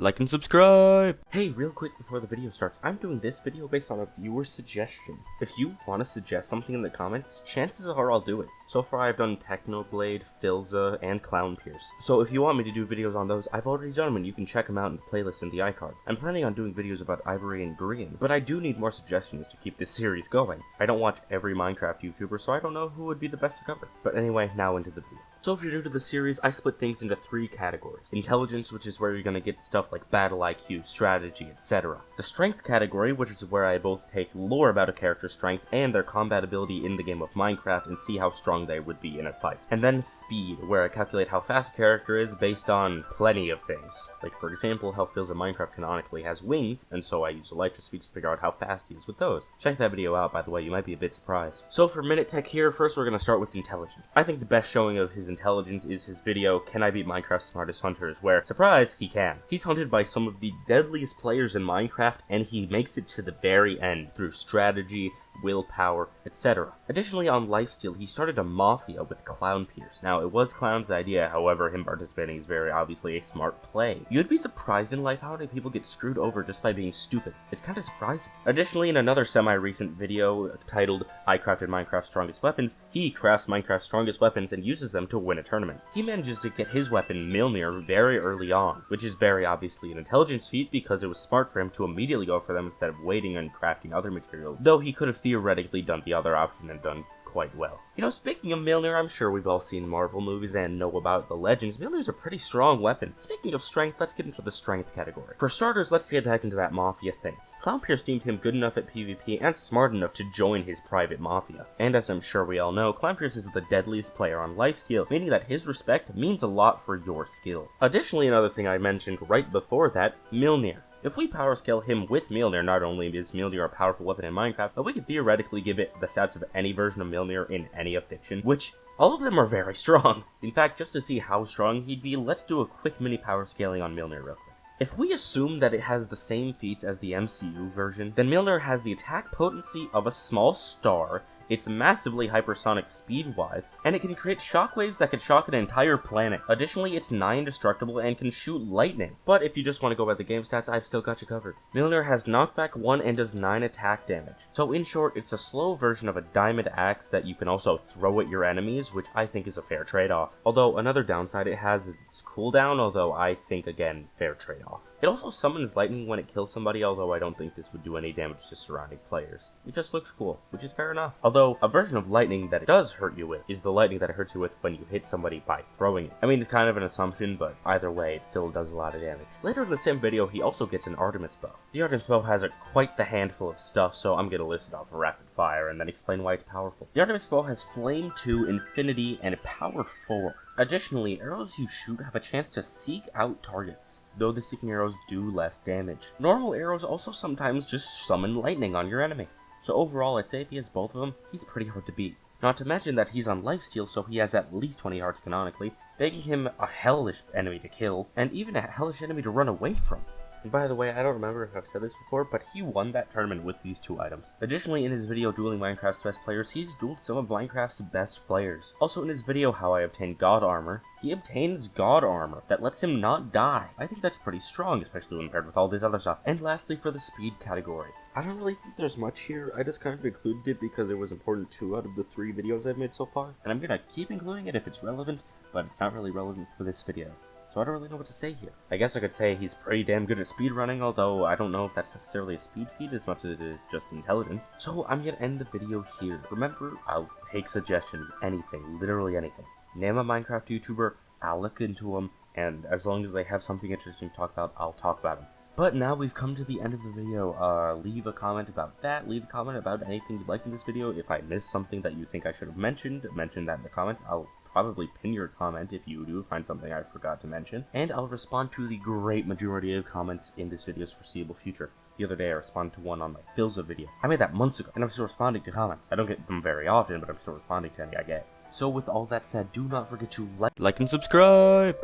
Like and subscribe! Hey, real quick before the video starts, I'm doing this video based on a viewer suggestion. If you want to suggest something in the comments, chances are I'll do it. So far I've done Technoblade, Philza, and Clownpierce. So if you want me to do videos on those, I've already done them and you can check them out in the playlist in the iCard. I'm planning on doing videos about Ivory and Green, but I do need more suggestions to keep this series going. I don't watch every Minecraft YouTuber, so I don't know who would be the best to cover. But anyway, now into the video. So if you're new to the series, I split things into 3 categories. Intelligence, which is where you're going to get stuff like battle IQ, strategy, etc. The strength category, which is where I both take lore about a character's strength and their combat ability in the game of Minecraft and see how strong they would be in a fight. And then speed, where I calculate how fast a character is based on plenty of things. Like for example, how Philza Minecraft canonically has wings, and so I use Elytra speed to figure out how fast he is with those. Check that video out, by the way, you might be a bit surprised. So for Minute Tech here, first we're going to start with intelligence. I think the best showing of his intelligence is his video, Can I Beat Minecraft's Smartest Hunters, where, surprise, he can. He's hunted by some of the deadliest players in Minecraft, and he makes it to the very end through strategy, willpower, etc. Additionally, on Lifesteal, he started a mafia with Clownpierce. Now, it was Clown's idea, however, him participating is very obviously a smart play. You'd be surprised in life how many people get screwed over just by being stupid. It's kind of surprising. Additionally, in another semi-recent video titled, I Crafted Minecraft's Strongest Weapons, he crafts Minecraft's strongest weapons and uses them to win a tournament. He manages to get his weapon, Mjolnir, very early on, which is very obviously an intelligence feat because it was smart for him to immediately go for them instead of waiting and crafting other materials, though he could have theoretically done the other option and done quite well. You know, speaking of Mjolnir, I'm sure we've all seen Marvel movies and know about the legends. Mjolnir's a pretty strong weapon. Speaking of strength, let's get into the strength category. For starters, let's get back into that mafia thing. Clownpierce deemed him good enough at PvP and smart enough to join his private mafia. And as I'm sure we all know, Clownpierce is the deadliest player on Lifesteal, meaning that his respect means a lot for your skill. Additionally, another thing I mentioned right before that, Mjolnir. If we power scale him with Mjolnir, not only is Mjolnir a powerful weapon in Minecraft, but we could theoretically give it the stats of any version of Mjolnir in any of fiction, which all of them are very strong. In fact, just to see how strong he'd be, let's do a quick mini power scaling on Mjolnir real quick. If we assume that it has the same feats as the MCU version, then Mjolnir has the attack potency of a small star, it's massively hypersonic speed-wise, and it can create shockwaves that could shock an entire planet. Additionally, it's nigh indestructible and can shoot lightning. But if you just want to go by the game stats, I've still got you covered. Mjolnir has knockback 1 and does 9 attack damage. So in short, it's a slow version of a diamond axe that you can also throw at your enemies, which I think is a fair trade-off. Although another downside it has is its cooldown, although I think, again, fair trade-off. It also summons lightning when it kills somebody, although I don't think this would do any damage to surrounding players. It just looks cool, which is fair enough. Although, a version of lightning that it does hurt you with is the lightning that it hurts you with when you hit somebody by throwing it. I mean, it's kind of an assumption, but either way, it still does a lot of damage. Later in the same video, he also gets an Artemis bow. The Artemis bow has quite the handful of stuff, so I'm gonna list it off rapid fire and then explain why it's powerful. The Artemis bow has Flame 2, Infinity, and Power 4. Additionally, arrows you shoot have a chance to seek out targets, though the seeking arrows do less damage. Normal arrows also sometimes just summon lightning on your enemy. So overall, I'd say if he has both of them, he's pretty hard to beat. Not to mention that he's on lifesteal, so he has at least 20 hearts canonically, making him a hellish enemy to kill, and even a hellish enemy to run away from. And by the way, I don't remember if I've said this before, but he won that tournament with these 2 items. Additionally, in his video Dueling Minecraft's Best Players, he's dueled some of Minecraft's best players. Also in his video How I Obtained God Armor, he obtains God Armor that lets him not die. I think that's pretty strong, especially when paired with all this other stuff. And lastly, for the speed category. I don't really think there's much here, I just kind of included it because it was important 2 out of the 3 videos I've made so far. And I'm gonna keep including it if it's relevant, but it's not really relevant for this video. So I don't really know what to say here. I guess I could say he's pretty damn good at speedrunning, although I don't know if that's necessarily a speed feat as much as it is just intelligence. So I'm gonna end the video here. Remember, I'll take suggestions, anything, literally anything. Name a Minecraft YouTuber, I'll look into them, and as long as they have something interesting to talk about, I'll talk about them. But now we've come to the end of the video. Leave a comment about that, leave a comment about anything you'd like in this video. If I missed something that you think I should have mentioned, mention that in the comments. I'll probably pin your comment if you do find something I forgot to mention, and I'll respond to the great majority of comments in this video's foreseeable future. The other day I responded to one on my Philza video. I made that months ago, and I'm still responding to comments. I don't get them very often, but I'm still responding to any I get. So with all that said, do not forget to like and subscribe!